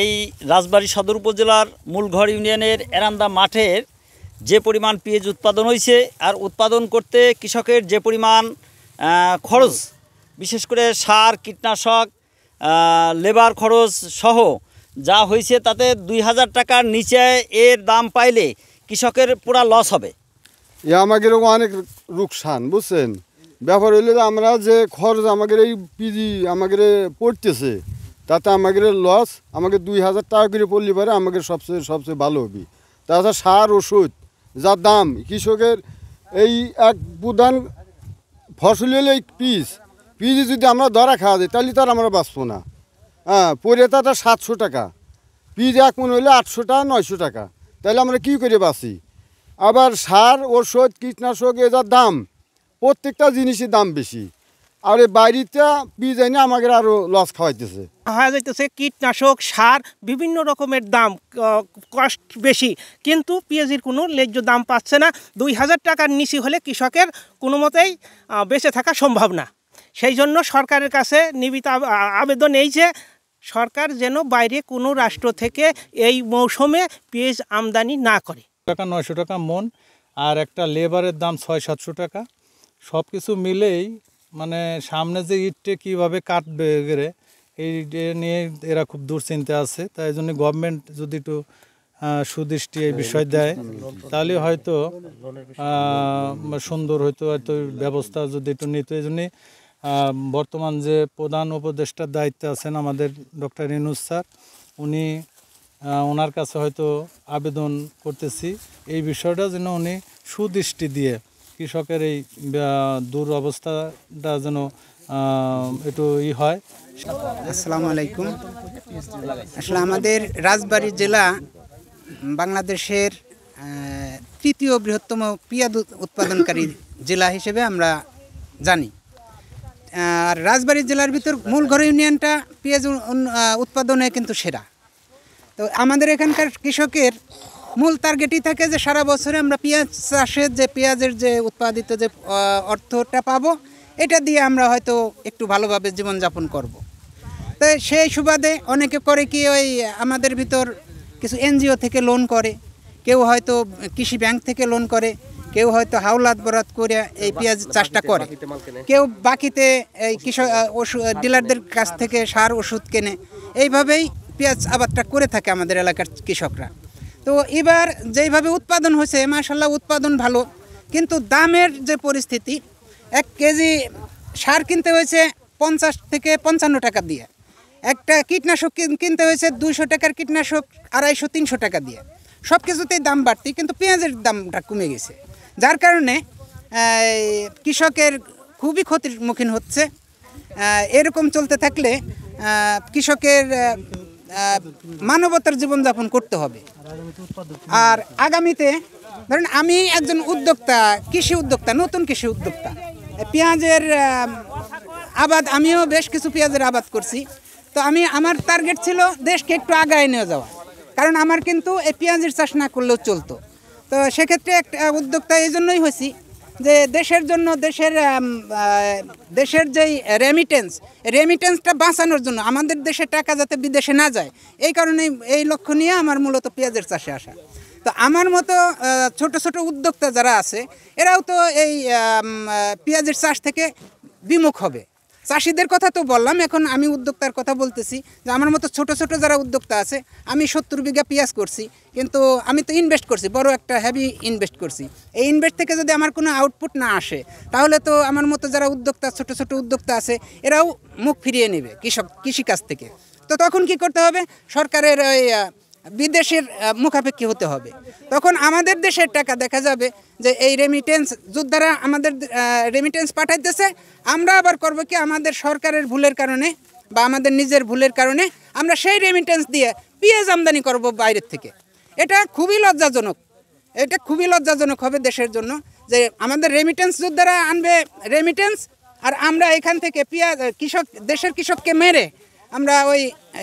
এই রাজবাড়ী সদর উপজেলার মূলঘর ইউনিয়নের এরান্দা মাঠের যে পরিমাণ পেঁয়াজ উৎপাদন হয়েছে আর উৎপাদন করতে কৃষকের যে পরিমাণ খরচ, বিশেষ করে সার, কীটনাশক, লেবার খরচ সহ যা হয়েছে তাতে 2000 টাকার নিচে এর দাম পাইলে কৃষকের পুরা লস হবে। আমাদের অনেক রুকসান, বুঝছেন। ব্যাপার হইলে আমরা যে খরচ আমাদের এই পিজি আমাদের পড়তেছে তাতে আমাদের লস, আমাকে 2000 টাকা করে পড়লে পারে আমাদের সবচেয়ে ভালো হবে। তাছাড়া সার ওষুধ যা দাম, কৃষকের এই এক প্রধান ফসল হলে এই পিজি যদি আমরা ধরা খাওয়া যাই তাহলে তার আমরা বাঁচবো না। পরে তাটা 700 টাকা, পিজ এক মনে হলে 800 টাকা 900 টাকা, তাহলে আমরা কী করে বাঁচি? আবার সার ওষুধ কীটনাশক এ যা দাম, প্রত্যেকটা জিনিসের দাম বেশি। আর এই বাইরেটা পিজ এনে আমাদের আরও লস খাওয়াইতেছে। হয়ে যাইতেছে কীটনাশক, সার, বিভিন্ন রকমের দাম, কষ্ট বেশি, কিন্তু পেঁয়াজের কোনো ন্যায্য দাম পাচ্ছে না। 2000 টাকার নিচে হলে কৃষকের কোনো মতেই বেঁচে থাকা সম্ভব না। সেই জন্য সরকারের কাছে নিবিড় আবেদন এই যে সরকার যেন বাইরে কোনো রাষ্ট্র থেকে এই মৌসুমে পেঁয়াজ আমদানি না করে। 900 টাকা মন, আর একটা লেবারের দাম 600-700 টাকা। সব কিছু মিলেই মানে সামনে যে ইটটা কীভাবে কাটবে গেলে এই নিয়ে এরা খুব দুশ্চিন্তা আছে। তাই জন্য গভর্নমেন্ট যদি একটু সুদৃষ্টি এই বিষয় দেয় তাহলে হয়তো সুন্দর হয়তো ব্যবস্থা যদি একটু নিত। এই জন্যে বর্তমান যে প্রধান উপদেষ্টার দায়িত্বে আছেন আমাদের ডক্টর ইউনূস স্যার, ওনার কাছে হয়তো আবেদন করতেছি এই বিষয়টা যেন উনি সুদৃষ্টি দিয়ে কৃষকের এই দুরবস্থাটা যেন একটু হয়। আসসালামু আলাইকুম। আসলে আমাদের রাজবাড়ী জেলা বাংলাদেশের তৃতীয় বৃহত্তম পেঁয়াজ উৎপাদনকারী জেলা হিসেবে আমরা জানি। আর রাজবাড়ী জেলার ভিতর মূলঘর ইউনিয়নটা পেঁয়াজ উৎপাদনে কিন্তু সেরা। তো আমাদের এখানকার কৃষকের মূল টার্গেটই থাকে যে সারা বছরে আমরা পেঁয়াজ চাষের যে পেঁয়াজের যে উৎপাদিত যে অর্থটা পাবো, এটা দিয়ে আমরা হয়তো একটু ভালোভাবে জীবনযাপন করব। তো সেই সুবাদে অনেকে করে কি ওই আমাদের ভিতর কিছু এনজিও থেকে লোন করে, কেউ হয়তো কৃষি ব্যাংক থেকে লোন করে, কেউ হয়তো হাওলাত বরাত করে এই পেঁয়াজ চাষটা করে, কেউ বাকিতে এই কৃষক ডিলারদের কাছ থেকে সার ওষুধ কেনে। এইভাবেই পেঁয়াজ আবাদটা করে থাকে আমাদের এলাকার কৃষকরা। তো এবার যেইভাবে উৎপাদন হয়েছে মাশাআল্লাহ উৎপাদন ভালো, কিন্তু দামের যে পরিস্থিতি, 1 কেজি সার কিনতে হয়েছে 50 থেকে 55 টাকা দিয়ে, একটা কীটনাশক কিনতে হয়েছে 200 টাকার কীটনাশক 250-300 টাকা দিয়ে। সব কিছুতেই দাম বাড়তি, কিন্তু পেঁয়াজের দামটা কমে গেছে, যার কারণে কৃষকের খুবই ক্ষতির মুখীন হচ্ছে। এরকম চলতে থাকলে কৃষকের মানবতার জীবনযাপন করতে হবে। আর আগামীতে ধরেন আমি একজন উদ্যোক্তা, কৃষি উদ্যোক্তা, নতুন কৃষি উদ্যোক্তা, পেঁয়াজের আবাদ আমিও বেশ কিছু পেঁয়াজের আবাদ করছি। তো আমার টার্গেট ছিল দেশকে একটু আগায় নিয়ে যাওয়া, কারণ আমার কিন্তু এই পেঁয়াজের চাষ না করলেও চলতো। তো সেক্ষেত্রে একটা উদ্যোক্তা এই জন্যই হয়েছি যে দেশের জন্য, দেশের যেই রেমিটেন্সটা বাঁচানোর জন্য, আমাদের দেশের টাকা যাতে বিদেশে না যায়, এই কারণেই এই লক্ষ্য নিয়ে আমার মূলত পেঁয়াজের চাষে আসা। তো আমার মতো ছোট ছোট উদ্যোক্তা যারা আছে এরাও তো এই পেঁয়াজের চাষ থেকে বিমুখ হবে। চাষিদের কথা তো বললাম, এখন আমি উদ্যোক্তার কথা বলতেছি যে আমার মতো ছোট ছোট যারা উদ্যোক্তা আছে, আমি 70 বিঘা পেঁয়াজ করছি, কিন্তু আমি তো ইনভেস্ট করছি, বড় একটা হেভি ইনভেস্ট করছি। এই ইনভেস্ট থেকে যদি আমার কোনো আউটপুট না আসে, তাহলে তো আমার মতো যারা উদ্যোক্তা, ছোট ছোট উদ্যোক্তা আছে, এরাও মুখ ফিরিয়ে নেবে কৃষিকাজ থেকে। তো তখন কি করতে হবে? সরকারের ওই বিদেশের মুখাপেক্ষী হতে হবে। তখন আমাদের দেশের টাকা দেখা যাবে যে এই রেমিটেন্স যোদ্ধারা আমাদের রেমিটেন্স পাঠাইতেছে, আমরা আবার করবো কি, আমাদের সরকারের ভুলের কারণে বা আমাদের নিজের ভুলের কারণে আমরা সেই রেমিটেন্স দিয়ে পেঁয়াজ আমদানি করব বাইরের থেকে। এটা খুবই লজ্জাজনক হবে দেশের জন্য যে আমাদের রেমিটেন্স যোদ্ধারা আনবে রেমিটেন্স, আর আমরা এখান থেকে পেঁয়াজ দেশের কৃষককে মেরে আমরা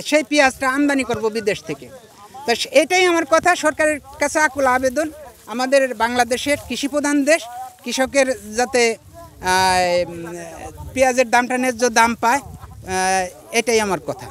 সেই পেঁয়াজটা আমদানি করব বিদেশ থেকে। তো এটাই আমার কথা, সরকারের কাছে আকুল আবেদন, আমাদের বাংলাদেশের কৃষিপ্রধান দেশ, কৃষকের যাতে পেঁয়াজের দামটা ন্যায্য দাম পায়, এটাই আমার কথা।